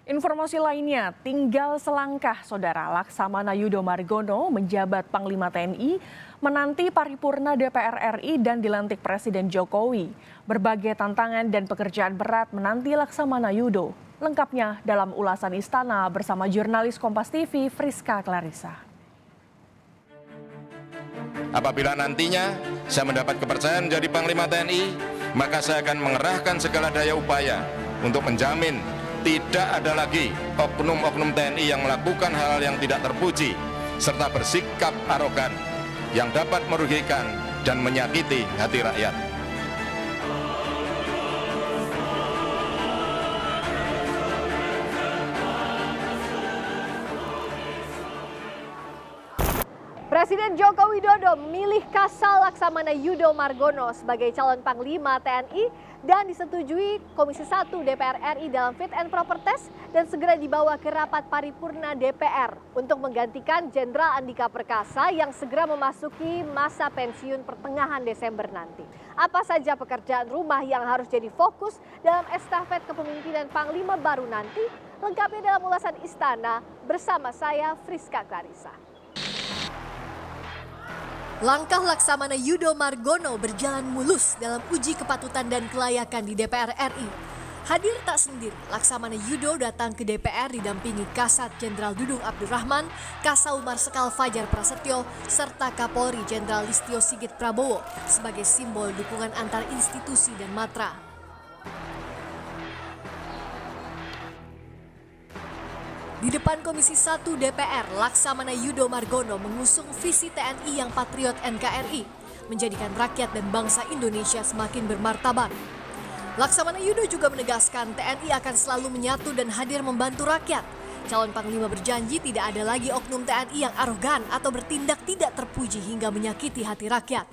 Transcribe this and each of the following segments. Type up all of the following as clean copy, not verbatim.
Informasi lainnya, tinggal selangkah Saudara Laksamana Yudho Margono menjabat Panglima TNI menanti paripurna DPR RI dan dilantik Presiden Jokowi. Berbagai tantangan dan pekerjaan berat menanti Laksamana Yudho. Lengkapnya dalam ulasan Istana bersama jurnalis Kompas TV Friska Clarissa. Apabila nantinya saya mendapat kepercayaan menjadi Panglima TNI, maka saya akan mengerahkan segala daya upaya untuk menjamin tidak ada lagi oknum-oknum TNI yang melakukan hal yang tidak terpuji serta bersikap arogan yang dapat merugikan dan menyakiti hati rakyat. Presiden Joko Widodo memilih Kasal Laksamana Yudho Margono sebagai calon Panglima TNI dan disetujui Komisi 1 DPR RI dalam Fit and Proper Test dan segera dibawa ke rapat paripurna DPR untuk menggantikan Jenderal Andika Perkasa yang segera memasuki masa pensiun pertengahan Desember nanti. Apa saja pekerjaan rumah yang harus jadi fokus dalam estafet kepemimpinan Panglima baru nanti? Lengkapnya dalam ulasan Istana bersama saya Friska Clarissa. Langkah Laksamana Yudho Margono berjalan mulus dalam uji kepatutan dan kelayakan di DPR RI. Hadir tak sendiri, Laksamana Yudho datang ke DPR didampingi Kasat Jenderal Dudung Abdurrahman, Kasau Marsikal Fajar Prasetyo, serta Kapolri Jenderal Listio Sigit Prabowo sebagai simbol dukungan antar institusi dan matra. Di depan Komisi 1 DPR, Laksamana Yudho Margono mengusung visi TNI yang patriot NKRI, menjadikan rakyat dan bangsa Indonesia semakin bermartabat. Laksamana Yudho juga menegaskan TNI akan selalu menyatu dan hadir membantu rakyat. Calon Panglima berjanji tidak ada lagi oknum TNI yang arogan atau bertindak tidak terpuji hingga menyakiti hati rakyat.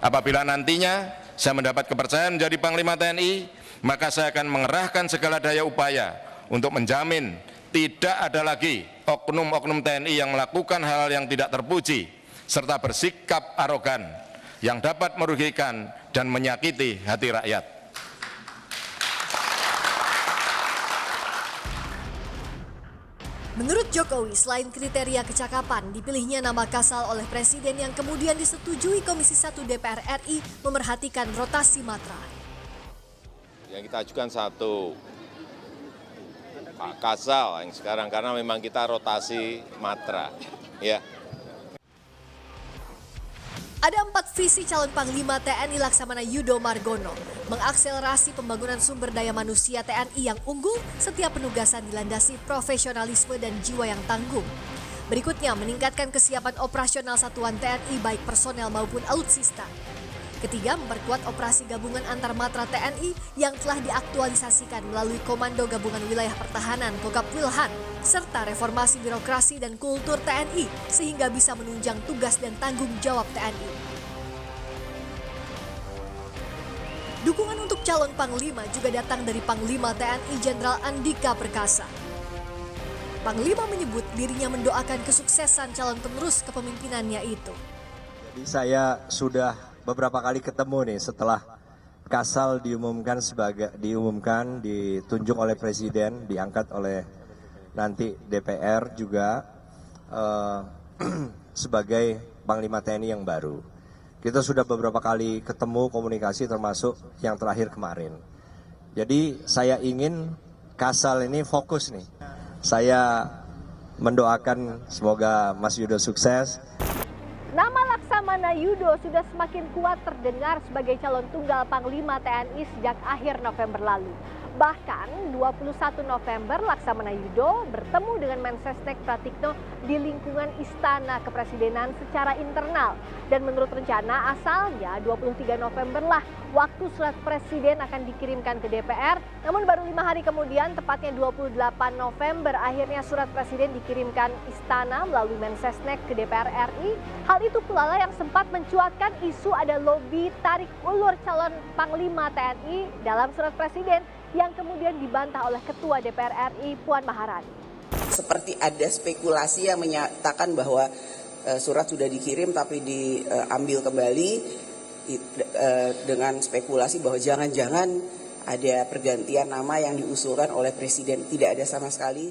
Apabila nantinya saya mendapat kepercayaan menjadi Panglima TNI, maka saya akan mengerahkan segala daya upaya untuk menjamin tidak ada lagi oknum-oknum TNI yang melakukan hal yang tidak terpuji serta bersikap arogan yang dapat merugikan dan menyakiti hati rakyat. Menurut Jokowi, selain kriteria kecakapan, dipilihnya nama Kasal oleh Presiden yang kemudian disetujui Komisi 1 DPR RI memerhatikan rotasi matra. Yang kita ajukan satu, Pak Kasal yang sekarang, karena memang kita rotasi matra. Ya. Ada 4 visi calon Panglima TNI Laksamana Yudho Margono, mengakselerasi pembangunan sumber daya manusia TNI yang unggul setiap penugasan dilandasi profesionalisme dan jiwa yang tangguh. Berikutnya, meningkatkan kesiapan operasional satuan TNI baik personel maupun alutsista. Ketiga, memperkuat operasi gabungan antar matra TNI yang telah diaktualisasikan melalui Komando Gabungan Wilayah Pertahanan Kogab Wilhan, serta reformasi birokrasi dan kultur TNI sehingga bisa menunjang tugas dan tanggung jawab TNI. Dukungan untuk calon Panglima juga datang dari Panglima TNI Jenderal Andika Perkasa. Panglima menyebut dirinya mendoakan kesuksesan calon penerus kepemimpinannya itu. Jadi saya sudah beberapa kali ketemu nih setelah Kasal ditunjuk oleh Presiden, diangkat oleh nanti DPR juga sebagai Panglima TNI yang baru. Kita sudah beberapa kali ketemu komunikasi termasuk yang terakhir kemarin. Jadi saya ingin Kasal ini fokus nih. Saya mendoakan semoga Mas Yudho sukses. Nama Laksamana Yudho sudah semakin kuat terdengar sebagai calon tunggal Panglima TNI sejak akhir November lalu. Bahkan 21 November Laksamana Yudho bertemu dengan Mensesnek Pratikno di lingkungan Istana Kepresidenan secara internal. Dan menurut rencana asalnya 23 November lah waktu surat Presiden akan dikirimkan ke DPR. Namun baru 5 hari kemudian, tepatnya 28 November, akhirnya surat Presiden dikirimkan Istana melalui Mensesnek ke DPR RI. Hal itu pula lah yang sempat mencuatkan isu ada lobi tarik ulur calon Panglima TNI dalam surat Presiden yang kemudian dibantah oleh Ketua DPR RI Puan Maharani. Seperti ada spekulasi yang menyatakan bahwa surat sudah dikirim tapi diambil kembali dengan spekulasi bahwa jangan-jangan ada pergantian nama yang diusulkan oleh Presiden. Tidak ada sama sekali.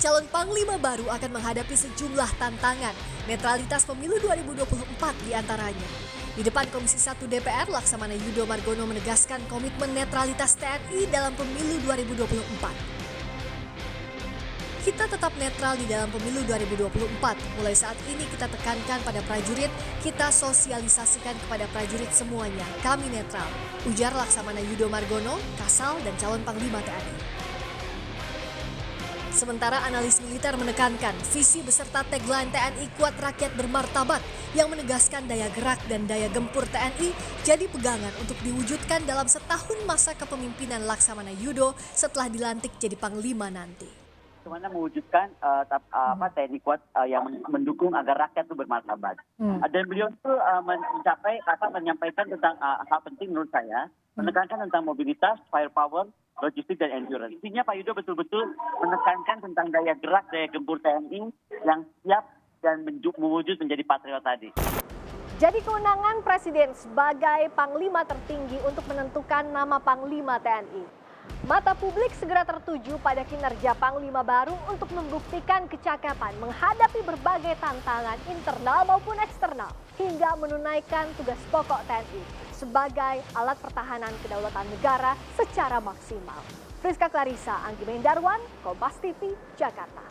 Calon Panglima baru akan menghadapi sejumlah tantangan. Netralitas pemilu 2024 diantaranya. Di depan Komisi 1 DPR, Laksamana Yudho Margono menegaskan komitmen netralitas TNI dalam pemilu 2024. Kita tetap netral di dalam pemilu 2024. Mulai saat ini kita tekankan pada prajurit, kita sosialisasikan kepada prajurit semuanya. Kami netral, ujar Laksamana Yudho Margono, Kasal dan calon Panglima TNI. Sementara analis militer menekankan visi beserta tagline TNI Kuat Rakyat Bermartabat yang menegaskan daya gerak dan daya gempur TNI jadi pegangan untuk diwujudkan dalam setahun masa kepemimpinan Laksamana Yudho setelah dilantik jadi Panglima nanti. Bagaimana mewujudkan TNI kuat yang mendukung agar rakyat itu bermartabat. Dan beliau itu menyampaikan tentang hal penting menurut saya, menekankan tentang mobilitas, firepower, logistik dan endurance. Intinya Pak Yudho betul-betul menekankan tentang daya gerak, daya gempur TNI yang siap dan mewujud menjadi patriot tadi. Jadi kewenangan Presiden sebagai Panglima tertinggi untuk menentukan nama Panglima TNI. Mata publik segera tertuju pada kinerja Panglima baru untuk membuktikan kecakapan menghadapi berbagai tantangan internal maupun eksternal hingga menunaikan tugas pokok TNI sebagai alat pertahanan kedaulatan negara secara maksimal. Friska Clarissa, Anggi Mendarwan, Kompas TV, Jakarta.